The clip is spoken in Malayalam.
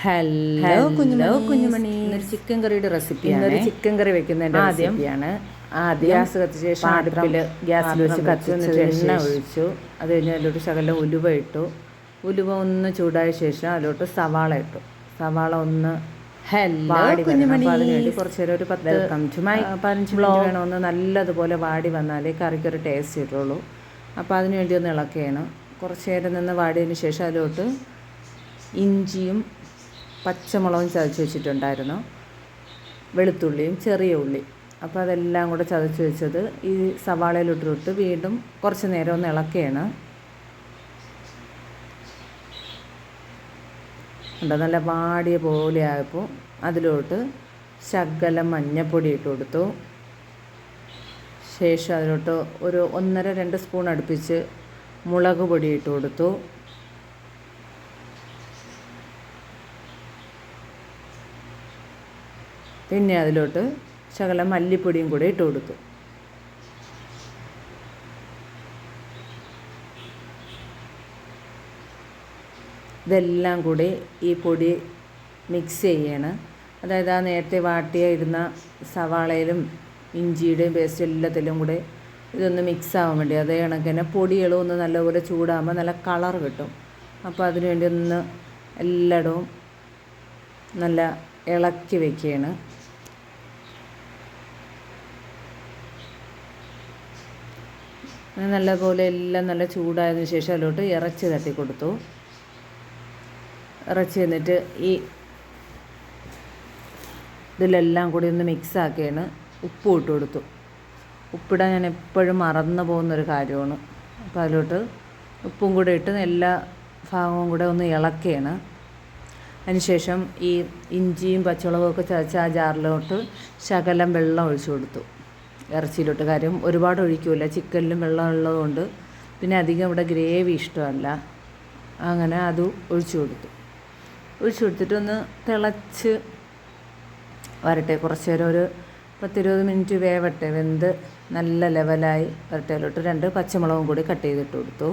ഹലോ കുഞ്ഞുമണി, ചിക്കൻ കറിയുടെ റെസിപ്പിയാണ്. ചിക്കൻ കറി വെക്കുന്നതിൻ്റെ റെസിപ്പിയാണ്. ആദ്യം ഗ്യാസ് കത്തിച്ച ശേഷം ഗ്യാസിൽ വെച്ച് കത്തിച്ചിട്ട് എണ്ണ ഒഴിച്ചു. അത് കഴിഞ്ഞ് അതിലോട്ട് ശകലം ഉലുവ ഇട്ടു. ഉലുവ ഒന്ന് ചൂടായ ശേഷം അതിലോട്ട് സവാള ഇട്ടു. സവാള ഒന്ന് വാടി വരണം. അപ്പോൾ അതിനുവേണ്ടി കുറച്ച് നേരം ഒരു 15 മിനിറ്റ് വേണം ഒന്ന് നല്ലതുപോലെ വാടി വന്നാലേ കറിക്കൊരു ടേസ്റ്റ് കിട്ടുള്ളൂ. അപ്പോൾ അതിനുവേണ്ടി ഒന്ന് ഇളക്കുകയാണ്. കുറച്ച് നേരം നിന്ന് വാടിയതിന് ശേഷം അതിലോട്ട് ഇഞ്ചിയും പച്ചമുളകും ചതച്ച് വെച്ചിട്ടുണ്ടായിരുന്നു, വെളുത്തുള്ളിയും ചെറിയ ഉള്ളി. അപ്പോൾ അതെല്ലാം കൂടെ ചതച്ച് വെച്ചത് ഈ സവാളയിലോട്ടിട്ട് വീണ്ടും കുറച്ച് നേരം ഒന്ന് ഇളക്കുകയാണ്. ഉണ്ട് നല്ല വാടിയ പോലെ ആയപ്പോൾ അതിലോട്ട് ശകലം മഞ്ഞൾപ്പൊടി ഇട്ട് കൊടുത്തു. ശേഷം അതിലോട്ട് ഒരു 1.5-2 സ്പൂൺ അടുപ്പിച്ച് മുളക് പൊടി ഇട്ട് കൊടുത്തു. പിന്നെ അതിലോട്ട് ശകലം മല്ലിപ്പൊടിയും കൂടെ ഇട്ട് കൊടുത്തു. ഇതെല്ലാം കൂടി ഈ പൊടി മിക്സ് ചെയ്യണം. അതായത് ആ നേരത്തെ ഇരുന്ന സവാളയിലും ഇഞ്ചിയുടെയും പേസ്റ്റ് എല്ലാത്തിലും കൂടെ ഇതൊന്ന് മിക്സ് ആവാൻ വേണ്ടി, അതേ കണക്ക് തന്നെ പൊടികളും ഒന്ന് നല്ലപോലെ ചൂടാകുമ്പോൾ നല്ല കളർ കിട്ടും. അപ്പോൾ അതിനുവേണ്ടി ഒന്ന് എല്ലായിടവും നല്ല ഇളക്കി വയ്ക്കുകയാണ്. നല്ലപോലെ എല്ലാം നല്ല ചൂടായതിനു ശേഷം അതിലോട്ട് ഇറച്ചി തട്ടി കൊടുത്തു. ഇറച്ചി എന്നിട്ട് ഈ ഇതിലെല്ലാം കൂടി ഒന്ന് മിക്സ് ആക്കിയാണ്. ഉപ്പും ഇട്ട് കൊടുത്തു. ഉപ്പിടാൻ ഞാൻ എപ്പോഴും മറന്നു പോകുന്നൊരു കാര്യമാണ്. അപ്പോൾ അതിലോട്ട് ഉപ്പും കൂടെ ഇട്ട് എല്ലാ ഭാഗവും കൂടെ ഒന്ന് ഇളക്കുകയാണ്. അതിനുശേഷം ഈ ഇഞ്ചിയും പച്ചമുളകും ഒക്കെ ചതച്ച ആ ജാറിലോട്ട് ശകലം വെള്ളം ഒഴിച്ചു കൊടുത്തു. ഇറച്ചിയിലോട്ട്, കാര്യം ഒരുപാട് ഒഴിക്കില്ല, ചിക്കനിലും വെള്ളം ഉള്ളതുകൊണ്ട് പിന്നെ അധികം ഇവിടെ ഗ്രേവി ഇഷ്ടമല്ല. അങ്ങനെ അത് ഒഴിച്ചു കൊടുത്തിട്ട് ഒന്ന് തിളച്ച് വരട്ടെ. കുറച്ച് നേരം ഒരു 10-20 മിനിറ്റ് വേവട്ടെ. വെന്ത് നല്ല ലെവലായി വരട്ടെ. അതിലോട്ട് 2 പച്ചമുളകും കൂടി കട്ട് ചെയ്തിട്ട് കൊടുത്തു.